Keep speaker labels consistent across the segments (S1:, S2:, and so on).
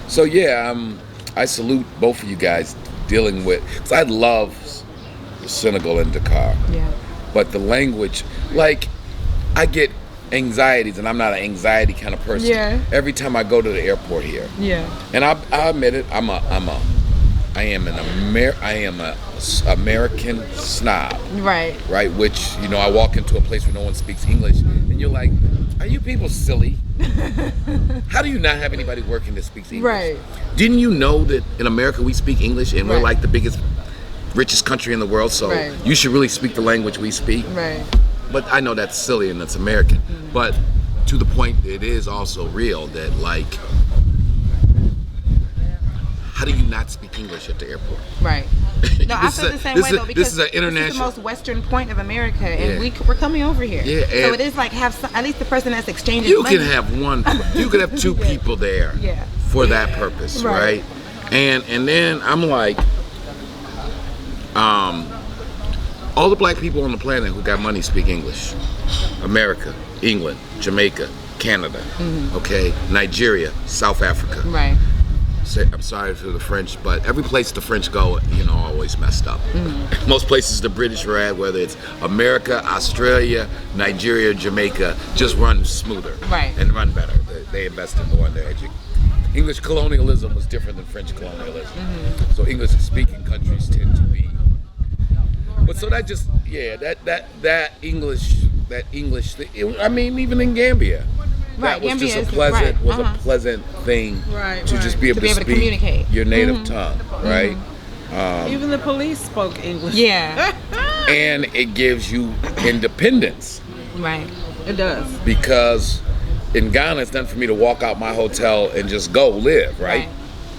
S1: So yeah, I salute both of you guys dealing with. Cause I love Senegal and Dakar,
S2: Yeah.
S1: but the language, like, I get anxieties, and I'm not an anxiety kind of person.
S2: Yeah.
S1: Every time I go to the airport here,
S2: Yeah.
S1: and I admit it, I am a American snob,
S2: Right.
S1: right? Which, I walk into a place where no one speaks English, and you're like, are you people silly? How do you not have anybody working that speaks English?
S2: Right.
S1: Didn't you know that in America we speak English, and we're
S2: Right.
S1: like the biggest, richest country in the world, so
S2: Right.
S1: you should really speak the language we speak?
S2: Right.
S1: But I know that's silly and that's American. But to the point, it is also real that, like, how do you not speak English at the airport?
S2: Right. No, I feel the same way though, because
S1: this is an international.
S2: this is the most western point of America, and
S1: Yeah.
S2: we're coming over here.
S1: Yeah,
S2: So
S1: and-
S2: it is like at least the person that's exchanging
S1: You
S2: money.
S1: can have one. You could have two people there
S2: Yeah.
S1: for that purpose,
S2: Right.
S1: right? And then I'm like, all the black people on the planet who got money speak English. America, England, Jamaica, Canada, okay, Nigeria, South Africa.
S2: Right.
S1: I'm sorry for the French, but every place the French go, always messed up. Most places the British are at, whether it's America, Australia, Nigeria, Jamaica, just run smoother.
S2: Right.
S1: And run better. They invested more in their education. English colonialism was different than French colonialism. So English-speaking countries tend to be. But so that just, that English, I mean, even in Gambia.
S2: Right,
S1: That was
S2: Gambia
S1: just
S2: is-
S1: a pleasant thing
S3: Right,
S1: to
S3: right.
S1: just be able to
S2: To
S1: speak
S2: communicate.
S1: your native tongue, right?
S3: Even the police spoke English.
S2: Yeah.
S1: And it gives you independence,
S2: Right.
S3: It does.
S1: because in Ghana it's nothing for me to walk out my hotel and just go live, right?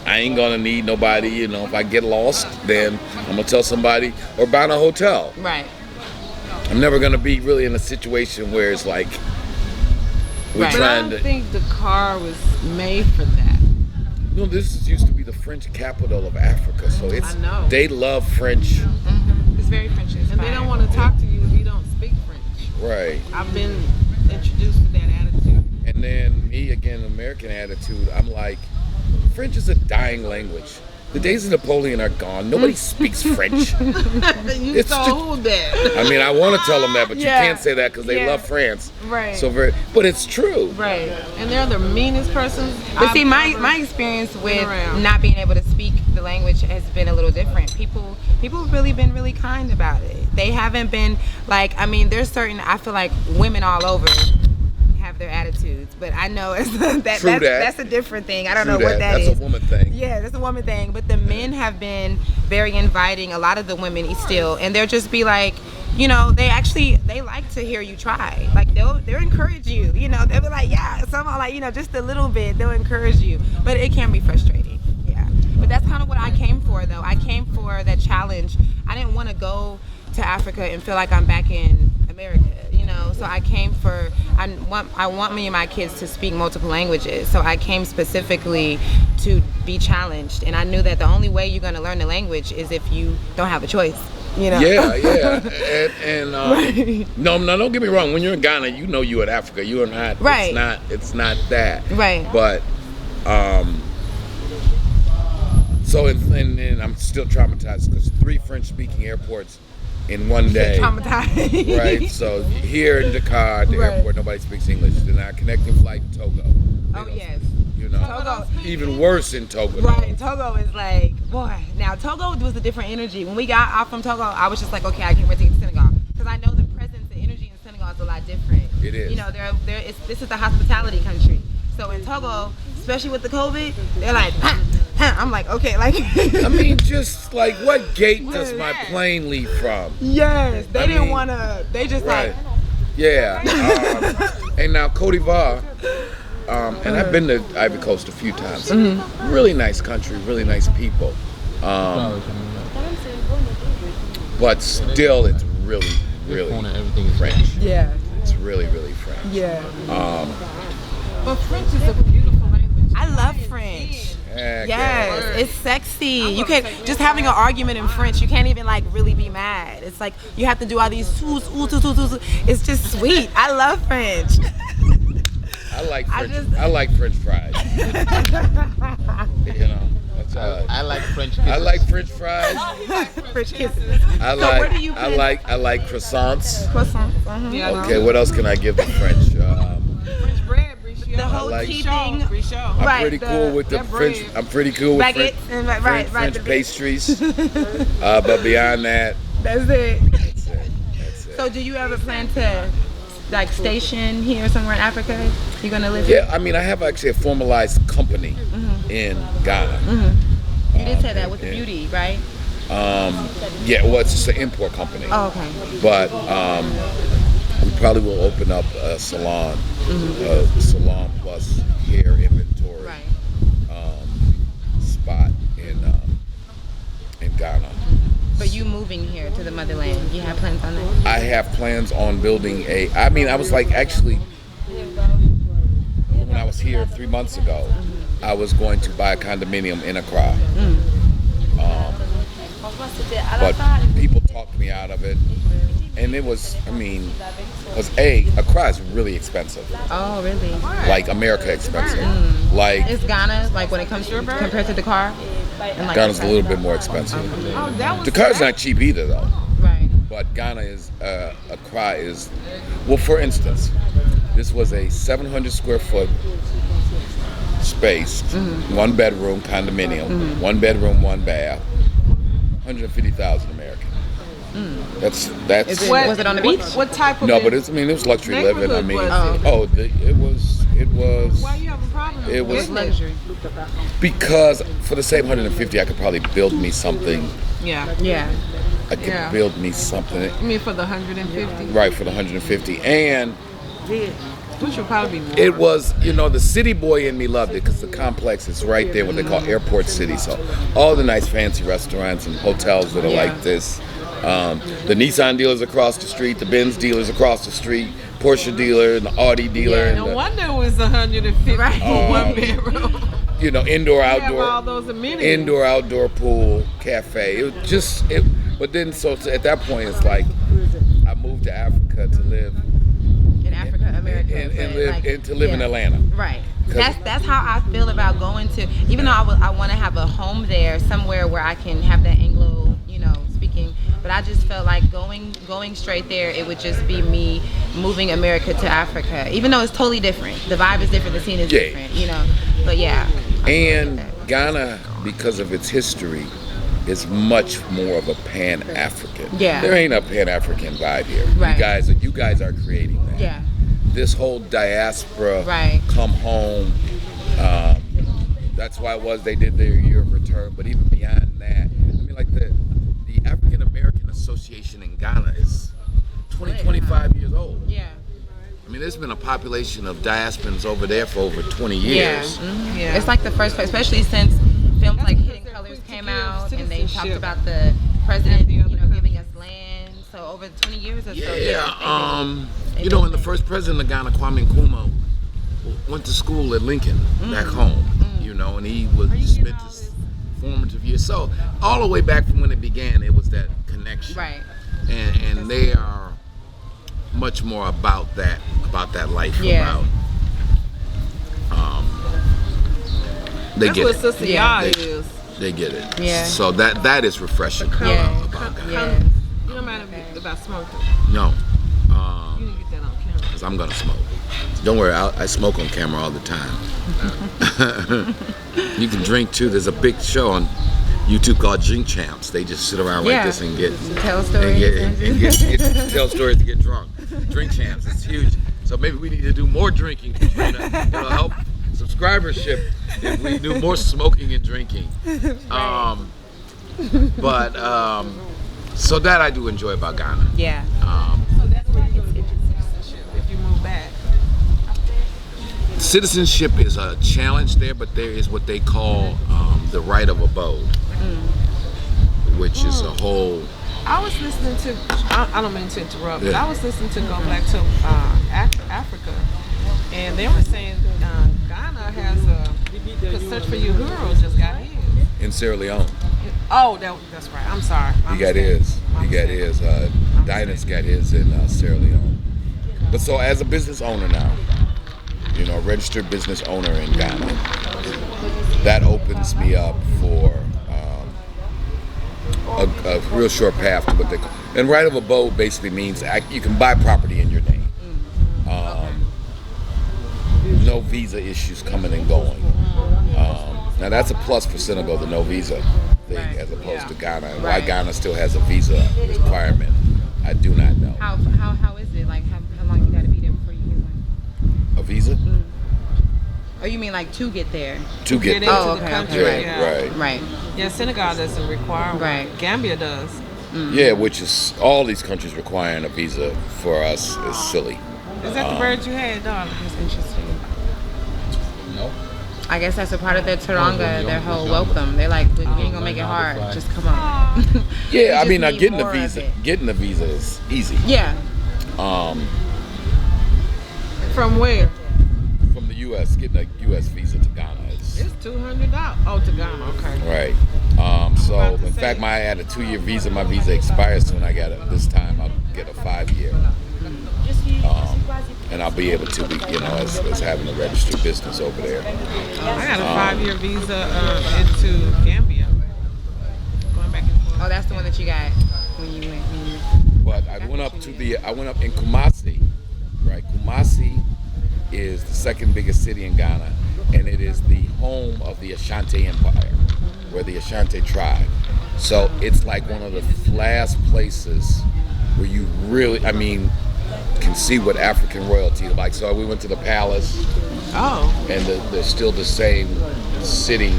S1: I ain't gonna need nobody, if I get lost, then I'm gonna tell somebody or buy a hotel.
S2: Right.
S1: I'm never gonna be really in a situation where it's like we're
S2: Right.
S3: But I
S1: trying
S3: don't
S1: to.
S3: think the car was made for that.
S1: Used to be the French capital of Africa, so it's
S3: I know.
S1: they love French,
S2: It's very French inspired.
S3: And they don't want to talk to you if you don't speak French.
S1: right?
S3: I've been introduced to that attitude.
S1: And then me again, American attitude. I'm like, French is a dying language. The days of Napoleon are gone. Nobody speaks French.
S3: You
S1: It's
S3: told that.
S1: I mean, I want to tell them that, but
S2: Yeah.
S1: you can't say that because they
S2: Yeah.
S1: love France.
S2: Right.
S1: But it's true.
S2: Right.
S3: And they're the meanest persons.
S2: But see,
S3: I've
S2: my
S3: ever
S2: experience
S3: been
S2: with
S3: around.
S2: not being able to speak the language has been a little different. People have really been really kind about it. They haven't been like, I mean, there's certain, I feel like women all over have their attitudes, but I know that's a different thing. I don't know what that is.
S1: That's a woman thing.
S2: Yeah, that's a woman thing. But the men have been very inviting. A lot of the women still, and they'll just be like, they like to hear you try. Like they'll encourage you. They'll be like, yeah, somehow like just a little bit. They'll encourage you, but it can be frustrating. Yeah, but that's kind of what I came for, though. I came for that challenge. I didn't want to go to Africa and feel like I'm back in America. So I came for. I want me and my kids to speak multiple languages. So I came specifically to be challenged, and I knew that the only way you're going to learn the language is if you don't have a choice.
S1: Yeah. And no, don't get me wrong. When you're in Ghana, you in Africa. You are not.
S2: Right.
S1: It's not that.
S2: Right.
S1: But so and I'm still traumatized because 3 French-speaking airports in one day.
S2: Traumatized.
S1: Right. So here in Dakar, at the
S2: Right.
S1: airport, nobody speaks English. Then our connecting flight in Togo. They
S2: Oh
S1: don't
S2: yes.
S1: speak,
S2: Togo.
S1: Even worse in Togo.
S2: Right, Togo is like, boy. Now Togo was a different energy. When we got off from Togo, I was just like, okay, I can't wait to get to Senegal, because I know the presence, the energy in Senegal is a lot different.
S1: It is.
S2: This is the hospitality country. So in Togo, especially with the COVID, they're like, I'm like, okay, like.
S1: I mean, just like, what gate does my
S2: Yeah.
S1: plane leave from?
S2: Yes, they
S1: I
S2: didn't
S1: mean,
S2: want to. They just
S1: Right.
S2: like.
S1: Yeah. And now Cote d'Ivoire, and I've been to Ivory Coast a few times. Really nice country, really nice people. But still, it's really, really French.
S2: Yeah.
S1: It's really, really French.
S2: Yeah.
S3: But French is a beautiful language.
S2: I love French.
S1: Heck
S2: Yes,
S1: yeah.
S2: it's sexy. You can just having an argument in French. You can't even like really be mad. It's like you have to do all these. It's just sweet. I love French.
S1: I like French fries. You know, that's
S4: I like French
S1: I
S4: kisses.
S1: like French fries.
S2: French kisses.
S1: I
S2: So where do you
S1: I like croissants.
S2: Croissants.
S3: Yeah,
S1: Okay, what else can I give the French?
S3: French bread, Brichot.
S2: The whole
S1: like-
S2: tea
S3: Brichot,
S2: thing.
S3: Brichot.
S1: I'm
S2: Right,
S1: pretty cool with the
S3: that
S1: French.
S3: bread.
S1: I'm pretty cool with
S2: Baguettes and right,
S1: French
S2: the-
S1: pastries. But beyond that,
S2: That's it.
S1: that's it. That's it.
S2: So do you ever plan to like station here somewhere in Africa? You gonna live here?
S1: Yeah, I mean, I have actually a formalized company in Ghana.
S2: You did say that with the
S1: yeah.
S2: beauty, right?
S1: Yeah, well, it's just an import company.
S2: Oh, okay.
S1: But we probably will open up a salon, salon plus hair inventory
S2: Right.
S1: spot in Ghana.
S2: But you moving here to the motherland, you have plans on that?
S1: I have plans on building I mean, I was like, actually, when I was here 3 months ago, I was going to buy a condominium in Accra. But people talked me out of it. And it was, I mean, because Accra is really expensive.
S2: Oh, really?
S1: Like America expensive. Like
S2: Is Ghana like when it comes to compared to Dakar? And, like,
S1: Ghana's a little bit more expensive.
S3: Oh, that was
S1: Dakar's not cheap either though.
S2: Right.
S1: But Ghana is, Accra is, well, for instance, this was a 700 square foot space, 1 bedroom condominium, 1 bedroom, 1 bath, 150,000 American. That's
S2: Is it, was it on the beach?
S3: What type of
S1: no, but it's, I mean, it was luxury living. I mean,
S3: neighborhood was
S1: it was
S3: Why you have a problem?
S1: It
S3: with
S1: was
S2: It's
S3: business?
S2: luxury.
S1: because for the same 150, I could probably build me something.
S3: Yeah.
S2: Yeah.
S1: I could
S3: Yeah.
S1: build me something
S3: I mean, for the 150,
S1: right for the 150, and
S3: which would probably be more.
S1: it was, you know, the city boy in me loved it because the complex is right there, what they call Airport City. So all the nice fancy restaurants and hotels that are
S2: Yeah.
S1: like this. The Nissan dealers across the street, the Benz dealers across the street, Porsche dealer, and the Audi dealer, and
S3: No
S1: the,
S3: wonder it was 150
S2: Right.
S3: for 1 bedroom.
S1: you know, indoor,
S3: You have all
S1: outdoor,
S3: those amenities.
S1: indoor, outdoor pool, cafe. It was just, but then so at that point, it's like I moved to Africa to live
S2: In Africa, America.
S1: and
S2: but,
S1: live
S2: like,
S1: and to live in
S2: yeah.
S1: Atlanta.
S2: Right. That's how I feel about going to. Even though I want to have a home there, somewhere where I can have that Anglo, you know, speaking. But I just felt like going straight there, it would just be me moving America to Africa. Even though it's totally different, the vibe is different, the scene is
S1: Yeah.
S2: different, you know. But yeah.
S1: And Ghana, because of its history, is much more of a Pan-African.
S2: Yeah.
S1: There ain't a Pan-African vibe here.
S2: Right.
S1: You guys are creating that.
S2: Yeah.
S1: This whole diaspora,
S2: Right.
S1: come home. That's why it was they did their year of return. But even beyond that, I mean, like the African American Association in Ghana is 25 years old.
S2: Yeah.
S1: I mean, there's been a population of diasporans over there for over 20
S2: Yeah.
S1: years.
S3: Yeah.
S2: It's like the first place, especially since films like Hidden Colors came out and they talked
S3: citizenship.
S2: about the president,
S3: And the
S2: you
S3: other
S2: know, giving us land. So over 20 years or so.
S1: Yeah,
S2: they
S1: you know,
S2: did
S1: and the
S2: that.
S1: first president of Ghana, Kwame Nkrumah, went to school at Lincoln back home. You know, and he spent his formative years. So all the way back from when it began, it was that connection.
S2: Right.
S1: And they are much more about that life.
S2: Yeah.
S1: About they
S3: That's
S1: get
S3: what
S1: it.
S3: Sister
S2: Yeah.
S3: Ya
S1: They-
S3: is.
S1: They get it.
S2: Yeah.
S1: So that is refreshing
S2: Yeah.
S1: about Ghana.
S2: Yeah.
S3: You don't matter about smoking.
S1: No.
S3: You need to get that on camera.
S1: Because I'm gonna smoke. Don't worry, I smoke on camera all the time. You can drink too. There's a big show on YouTube called Drink Champs. They just sit around like
S2: Yeah.
S1: this and get
S2: Tell stories.
S1: tell stories to get drunk. Drink Champs, it's huge. So maybe we need to do more drinking, Katrina. It'll help subscribership if we do more smoking and drinking. So that I do enjoy about Ghana.
S2: Yeah.
S3: So that's where you get your citizenship if you move back.
S1: Citizenship is a challenge there, but there is what they call the right of abode, which is a whole.
S3: I was listening to, I don't mean to interrupt, but
S1: Yeah.
S3: I was listening to Go Black to Africa, and they were saying Ghana has the Search for Uhuru just got his.
S1: In Sierra Leone,
S3: Oh, that's right. I'm sorry.
S1: he got his. He got his. Dinus got his in Sierra Leone. But so as a business owner now, you know, a registered business owner in Ghana. That opens me up for a real short path to what they call. And right of abode basically means you can buy property in your name. No visa issues coming and going. Now that's a plus for Senegal, the no visa thing, as opposed to Ghana. And why Ghana still has a visa requirement, I do not know.
S2: How is it? Like how long you got to be there before you get one?
S1: A visa?
S2: Oh, you mean like to get there?
S1: To get
S3: into
S1: there.
S2: Oh,
S3: the
S2: okay,
S3: country.
S2: okay,
S1: right.
S2: Right.
S3: Yeah, Senegal doesn't require one.
S2: Right.
S3: Gambia does.
S1: Yeah, which is all these countries requiring a visa for us is silly.
S3: Is that the bird you had, darling?
S2: That's interesting.
S4: No.
S2: I guess that's a part of their Taranga, their whole welcome. They're like, we ain't gonna make it hard. Just come on.
S1: Yeah, I
S2: just
S1: mean,
S2: need
S1: getting a
S2: more of
S1: visa,
S2: it.
S1: getting a visa is easy.
S2: Yeah.
S3: From where?
S1: From the U.S., getting a U.S. visa to Ghana is
S3: It's $200. Oh, to Ghana. Okay.
S1: right. So
S3: about to
S1: in
S3: say.
S1: fact, I had a 2-year visa. My visa expires soon. I got it this time. I'll get a 5-year. And I'll be able to be, you know, as having a registered business over there.
S3: I got a 5-year visa into Gambia. Going back and forth.
S2: Oh, that's the one that you got when you went.
S1: But I went up in Kumasi, right? Kumasi is the second biggest city in Ghana, and it is the home of the Ashanti Empire, where the Ashanti tribe. So it's like one of the last places where you really, I mean, can see what African royalty is like. So we went to the palace,
S3: Oh.
S1: and there's still the same sitting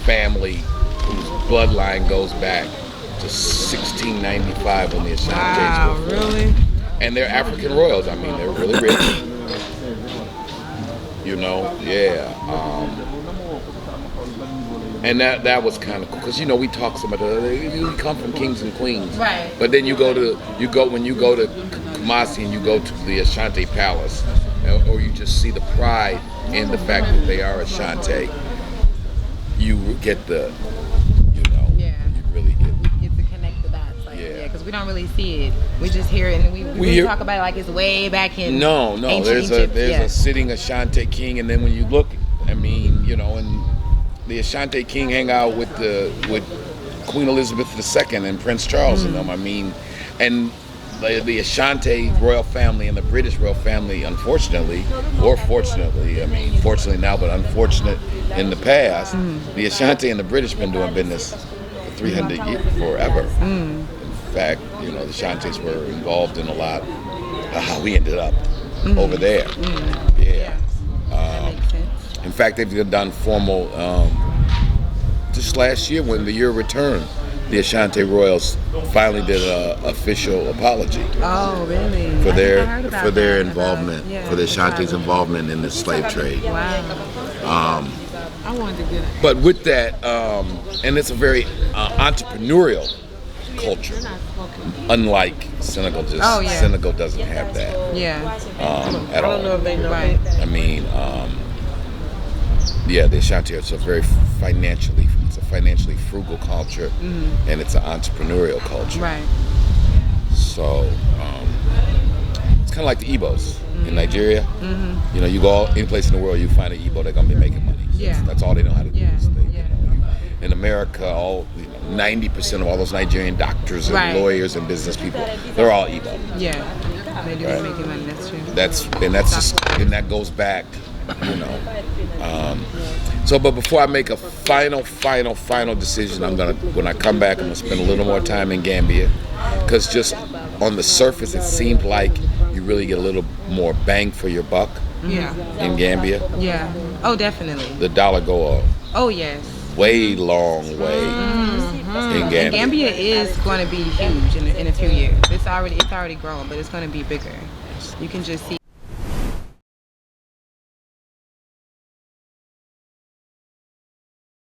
S1: family whose bloodline goes back to 1695 when the Ashantis
S3: Wow,
S1: were formed.
S3: really?
S1: And they're African royals. I mean, they're really rich. You know, yeah. And that was kind of cool because you know we talk so much. We come from kings and queens,
S2: Right.
S1: But then when you go to Kumasi and you go to the Ashanti Palace, or you just see the pride in the fact that they are Ashanti, you get the, you know,
S2: Yeah.
S1: you really get.
S2: Get to connect the dots. Like,
S1: Yeah.
S2: because we don't really see it. We just hear it and we
S1: hear-
S2: talk about it like it's way back in
S1: No,
S2: ancient
S1: there's
S2: Egypt.
S1: a sitting Ashanti king, and then when you look, I mean, you know, and the Ashanti king hang out with Queen Elizabeth II and Prince Charles and them. I mean, and the Ashanti royal family and the British royal family, unfortunately, or fortunately, I mean, fortunately now, but unfortunate in the past, the Ashanti and the British been doing business for 300 years, forever. In fact, you know, the Ashantis were involved in a lot of how we ended up over there. Yeah.
S2: That makes sense.
S1: In fact, they've done formal, just last year when the year returned, the Ashanti Royals finally did an official apology
S2: Oh, really?
S1: for
S2: I heard
S1: their
S2: about
S1: their
S2: that,
S1: involvement,
S2: yeah,
S1: for the Ashanti's
S2: tribal.
S1: involvement in the slave trade.
S2: Wow.
S3: I wanted to get it.
S1: But with that, and it's a very entrepreneurial culture,
S3: You're not smoking.
S1: unlike Senegal.
S2: Oh, yeah.
S1: Senegal doesn't have that
S2: Yeah.
S1: at
S3: I don't know
S1: all.
S3: if they know
S2: Right.
S3: that.
S1: I mean, yeah, the Ashanti are very financially frugal culture, and it's an entrepreneurial culture.
S2: Right.
S1: So it's kind of like the Igbos in Nigeria. You know, you go any place in the world, you find an Igbo, they're gonna be making money.
S2: Yeah.
S1: That's all they know how to do.
S2: Yeah,
S1: is
S2: yeah.
S1: In America, 90% of all those Nigerian doctors and
S2: Right.
S1: lawyers and business people, they're all Igbo.
S2: Yeah. They do
S1: Right.
S2: be making money. That's true.
S1: And that goes back, you know. But before I make a final decision, when I come back, I'm gonna spend a little more time in Gambia, because just on the surface, it seemed like you really get a little more bang for your buck
S3: Yeah.
S1: in Gambia.
S2: Yeah. Oh, definitely.
S1: The dollar go
S2: Oh, yes.
S1: a way long way in Gambia.
S2: And Gambia is going to be huge in a few years. It's already grown, but it's going to be bigger. You can just see